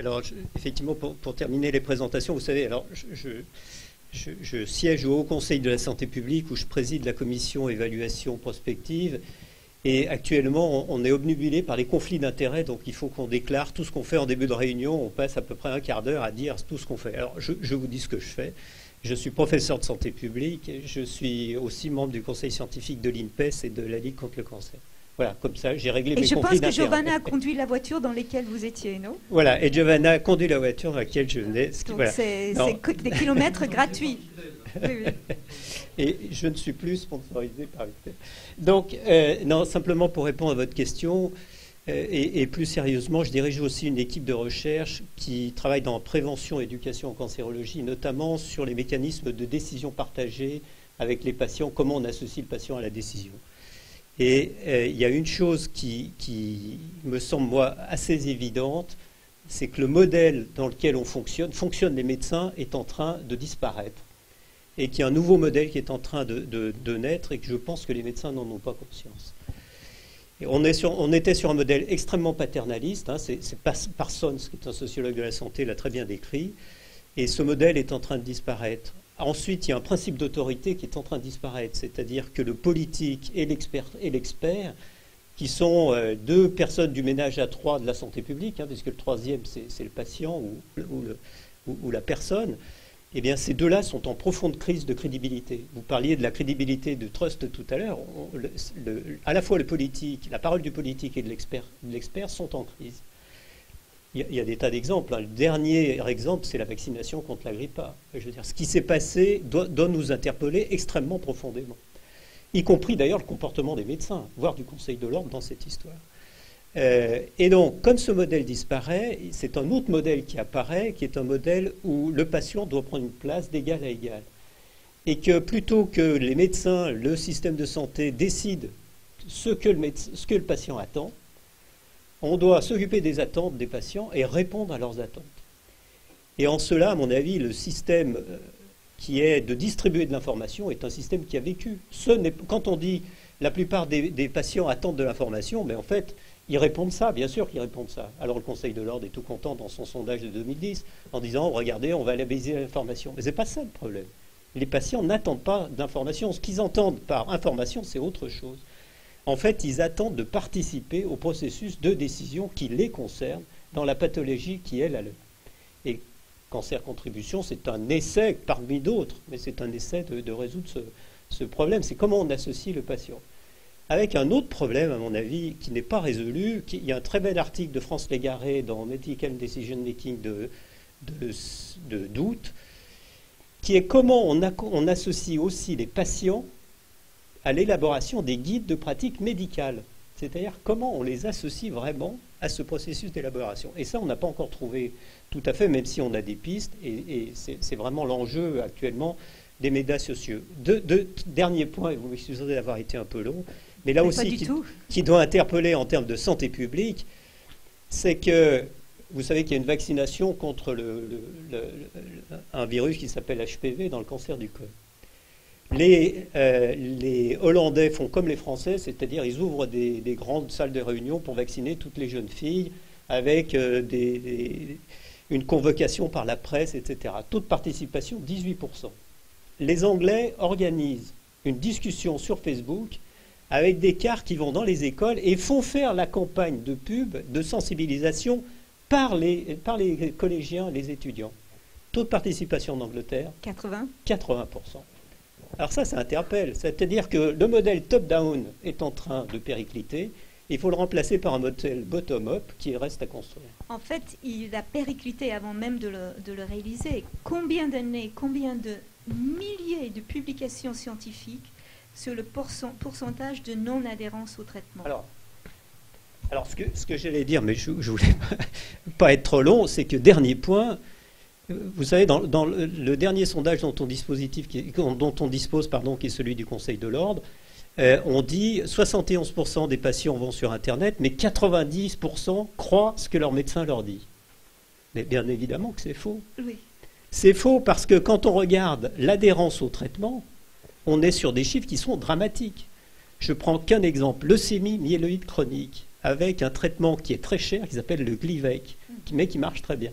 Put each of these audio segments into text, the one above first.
Alors, effectivement, pour terminer les présentations, vous savez, alors, je siège au Haut Conseil de la santé publique où je préside la commission évaluation prospective. Et actuellement, on est obnubilé par les conflits d'intérêts, donc il faut qu'on déclare tout ce qu'on fait en début de réunion. On passe à peu près un quart d'heure à dire tout ce qu'on fait. Alors, je vous dis ce que je fais. Je suis professeur de santé publique. Je suis aussi membre du conseil scientifique de l'INPES et de la Ligue contre le cancer. Voilà, comme ça, j'ai réglé mes conflits d'intérêts. Et je pense que Giovanna a conduit la voiture dans laquelle vous étiez, non? Voilà, et Giovanna a conduit la voiture dans laquelle je venais. Donc voilà. c'est des kilomètres gratuits. Oui, oui. Et je ne suis plus sponsorisé par UTEP. Donc, non, simplement pour répondre à votre question, et plus sérieusement, je dirige aussi une équipe de recherche qui travaille dans prévention et éducation en cancérologie, notamment sur les mécanismes de décision partagée avec les patients, comment on associe le patient à la décision. Et il y a une chose qui me semble, moi, assez évidente, c'est que le modèle dans lequel on fonctionnent les médecins, est en train de disparaître. Et qu'il y a un nouveau modèle qui est en train de naître et que je pense que les médecins n'en ont pas conscience. Et on était sur un modèle extrêmement paternaliste, hein, c'est Parsons, qui est un sociologue de la santé, l'a très bien décrit, et ce modèle est en train de disparaître. Ensuite, il y a un principe d'autorité qui est en train de disparaître, c'est-à-dire que le politique et l'expert, qui sont deux personnes du ménage à trois de la santé publique, hein, puisque le troisième, c'est le patient ou la personne, eh bien, ces deux-là sont en profonde crise de crédibilité. Vous parliez de la crédibilité de Trust tout à l'heure. À la fois le politique, la parole du politique et de l'expert sont en crise. Il y a des tas d'exemples. Le dernier exemple, c'est la vaccination contre la grippe A. Je veux dire, ce qui s'est passé doit nous interpeller extrêmement profondément, y compris d'ailleurs le comportement des médecins, voire du Conseil de l'ordre dans cette histoire. Et donc, comme ce modèle disparaît, c'est un autre modèle qui apparaît, qui est un modèle où le patient doit prendre une place d'égal à égal. Et que plutôt que les médecins, le système de santé décident ce que le patient attend, on doit s'occuper des attentes des patients et répondre à leurs attentes. Et en cela, à mon avis, le système qui est de distribuer de l'information est un système qui a vécu. Quand on dit la plupart des patients attendent de l'information, mais en fait, ils répondent ça, bien sûr qu'ils répondent ça. Alors le Conseil de l'ordre est tout content dans son sondage de 2010 en disant « Regardez, on va labelliser l'information ». Mais ce n'est pas ça le problème. Les patients n'attendent pas d'information. Ce qu'ils entendent par information, c'est autre chose. En fait, ils attendent de participer au processus de décision qui les concerne dans la pathologie qui est la leur. Et Cancer Contribution, c'est un essai parmi d'autres, mais c'est un essai de résoudre ce problème. C'est comment on associe le patient. Avec un autre problème, à mon avis, qui n'est pas résolu. Il y a un très bel article de France Légaré dans Medical Decision Making d'août, qui est comment on associe aussi les patients à l'élaboration des guides de pratique médicale. C'est-à-dire comment on les associe vraiment à ce processus d'élaboration. Et ça, on n'a pas encore trouvé tout à fait, même si on a des pistes, et c'est vraiment l'enjeu actuellement des médias sociaux. Deux derniers points, et vous m'excuserez d'avoir été un peu long, mais là aussi, qui doit interpeller en termes de santé publique, c'est que vous savez qu'il y a une vaccination contre un virus qui s'appelle HPV dans le cancer du col. Les Hollandais font comme les Français, c'est-à-dire ils ouvrent des grandes salles de réunion pour vacciner toutes les jeunes filles avec une convocation par la presse, etc. Taux de participation, 18%. Les Anglais organisent une discussion sur Facebook avec des cars qui vont dans les écoles et font faire la campagne de pub, de sensibilisation par les collégiens, les étudiants. Taux de participation en Angleterre, 80%. Alors ça interpelle. C'est-à-dire que le modèle top-down est en train de péricliter. Il faut le remplacer par un modèle bottom-up qui reste à construire. En fait, il a périclité avant même de le réaliser. Combien d'années, combien de milliers de publications scientifiques sur le pourcentage de non-adhérence au traitement? Alors ce que j'allais dire, mais je ne voulais pas être trop long, c'est que dernier point, vous savez, dans le dernier sondage dont on dispose, qui est celui du Conseil de l'ordre, on dit 71% des patients vont sur Internet, mais 90% croient ce que leur médecin leur dit. Mais bien évidemment que c'est faux. Oui. C'est faux parce que quand on regarde l'adhérence au traitement, on est sur des chiffres qui sont dramatiques. Je prends qu'un exemple, leucémie myéloïde chronique. avec un traitement qui est très cher, qui s'appelle le Glivec, mais qui marche très bien.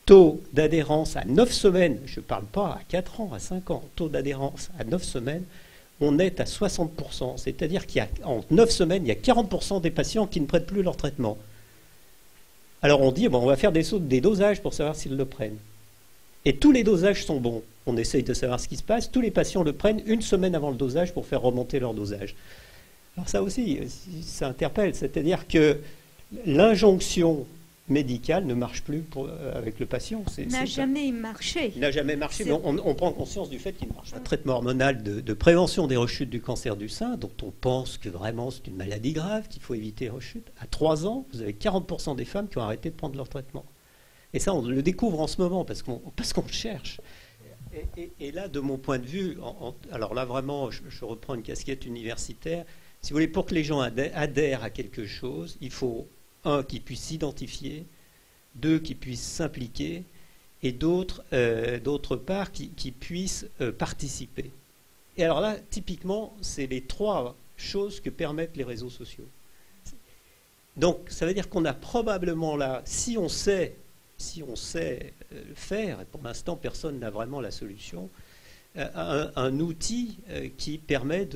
Taux d'adhérence à 9 semaines, je ne parle pas à 4 ans, à 5 ans, taux d'adhérence à 9 semaines, on est à 60%. C'est-à-dire qu'en 9 semaines, il y a 40% des patients qui ne prennent plus leur traitement. Alors on dit, bon, on va faire des dosages pour savoir s'ils le prennent. Et tous les dosages sont bons. On essaye de savoir ce qui se passe. Tous les patients le prennent une semaine avant le dosage pour faire remonter leur dosage. Alors ça aussi, ça interpelle. C'est-à-dire que l'injonction médicale ne marche plus avec le patient. N'a jamais marché. Il n'a jamais marché, mais on prend conscience du fait qu'il marche. Un traitement hormonal de prévention des rechutes du cancer du sein, dont on pense que vraiment c'est une maladie grave, qu'il faut éviter les rechutes. À 3 ans, vous avez 40% des femmes qui ont arrêté de prendre leur traitement. Et ça, on le découvre en ce moment parce qu'on le cherche. Et là, de mon point de vue, alors là vraiment, je reprends une casquette universitaire. Si vous voulez, pour que les gens adhèrent à quelque chose, il faut, un, qu'ils puissent s'identifier, deux, qu'ils puissent s'impliquer, et d'autre part, qu'ils puissent participer. Et alors là, typiquement, c'est les 3 choses que permettent les réseaux sociaux. Donc, ça veut dire qu'on a probablement là, si on sait faire, et pour l'instant personne n'a vraiment la solution, un outil qui permet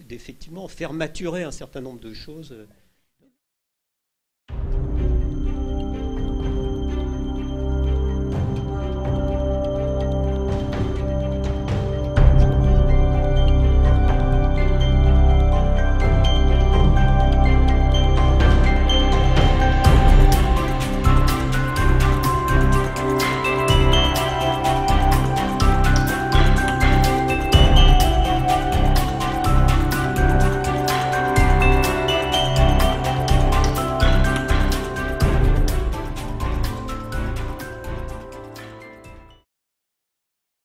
d'effectivement faire maturer un certain nombre de choses